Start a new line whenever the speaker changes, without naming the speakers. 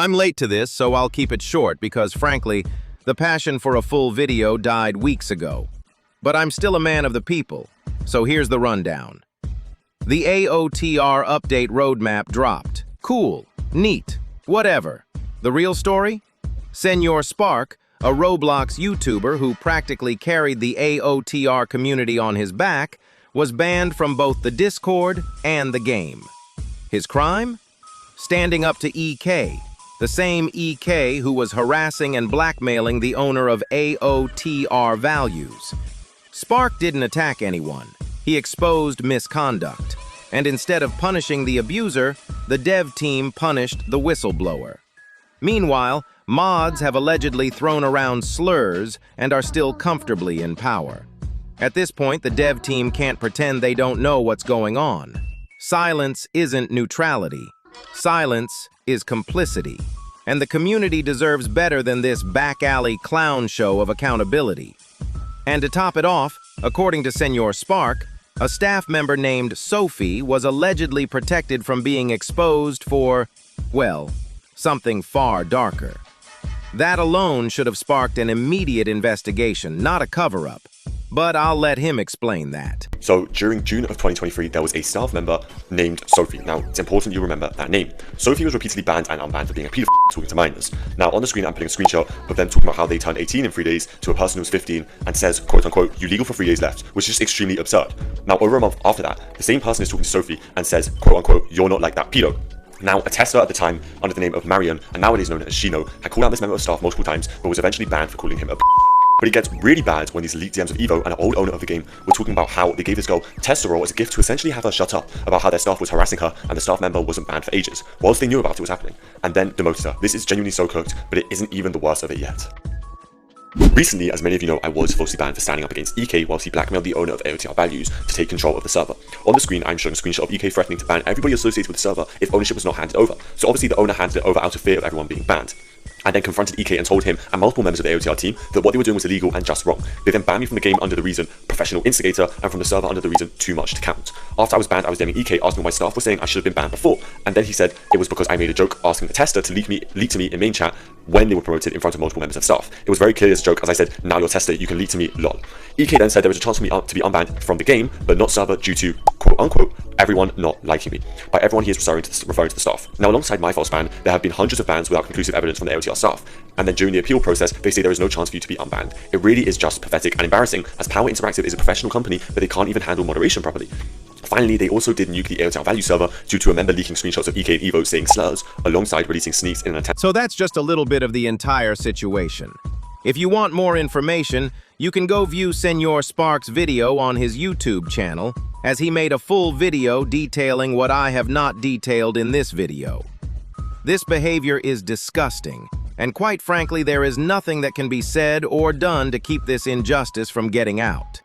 I'm late to this, so I'll keep it short because, frankly, the passion for a full video died weeks ago. But I'm still a man of the people, so here's the rundown. The AOTR update roadmap dropped. Cool, neat, whatever. The real story? Senor Spark, a Roblox YouTuber who practically carried the AOTR community on his back, was banned from both the Discord and the game. His crime? Standing up to EK, the same EK who was harassing and blackmailing the owner of AOTR Values. Spark didn't attack anyone. He exposed misconduct. And instead of punishing the abuser, the dev team punished the whistleblower. Meanwhile, mods have allegedly thrown around slurs and are still comfortably in power. At this point, the dev team can't pretend they don't know what's going on. Silence isn't neutrality. Silence is complicity. And the community deserves better than this back-alley clown show of accountability. And to top it off, according to Senor Spark, a staff member named Sofi was allegedly protected from being exposed for, well, something far darker. That alone should have sparked an immediate investigation, not a cover-up. But I'll let him explain that.
So during June of 2023, there was a staff member named Sofi. Now, it's important you remember that name. Sofi was repeatedly banned and unbanned for being a pedophile talking to minors. Now, on the screen, I'm putting a screenshot of them talking about how they turned 18 in 3 days to a person who was 15 and says, quote unquote, "You legal for 3 days left," which is just extremely absurd. Now, over a month after that, the same person is talking to Sofi and says, quote unquote, "You're not like that pedo." Now, a tester at the time, under the name of Marion, and nowadays known as Shino, had called out this member of staff multiple times, but was eventually banned for calling him a But it gets really bad when these leaked DMs of Evo and an old owner of the game were talking about how they gave this girl tester role as a gift to essentially have her shut up about how their staff was harassing her and the staff member wasn't banned for ages, whilst they knew about it was happening, and then demoted her. This is genuinely so cooked, but it isn't even the worst of it yet. Recently, as many of you know, I was falsely banned for standing up against EK whilst he blackmailed the owner of AOTR Values to take control of the server. On the screen, I'm showing a screenshot of EK threatening to ban everybody associated with the server if ownership was not handed over. So obviously the owner handed it over out of fear of everyone being banned. And then confronted EK and told him and multiple members of the AOTR team that what they were doing was illegal and just wrong. They then banned me from the game under the reason professional instigator and from the server under the reason too much to count. After I was banned, I was DMing EK asking why staff were saying I should have been banned before, and then he said it was because I made a joke asking the tester to leak to me in main chat when they were promoted in front of multiple members of staff. It was very clear as a joke as I said, "Now you're tester, you can leak to me, lol." EK then said there was a chance for me to be unbanned from the game, but not server due to, quote unquote, everyone not liking me. By everyone, he is referring to the staff. Now, alongside my false ban, there have been hundreds of bans without conclusive evidence from the AOTR staff. And then during the appeal process, they say there is no chance for you to be unbanned. It really is just pathetic and embarrassing, as Power Interactive is a professional company, but they can't even handle moderation properly. Finally, they also did nuke the AOTR Value server due to a member leaking screenshots of EK and Evo saying slurs, alongside releasing sneaks in an attempt.
So that's just a little bit of the entire situation. If you want more information, you can go view Senor Spark's video on his YouTube channel, as he made a full video detailing what I have not detailed in this video. This behavior is disgusting, and quite frankly, there is nothing that can be said or done to keep this injustice from getting out.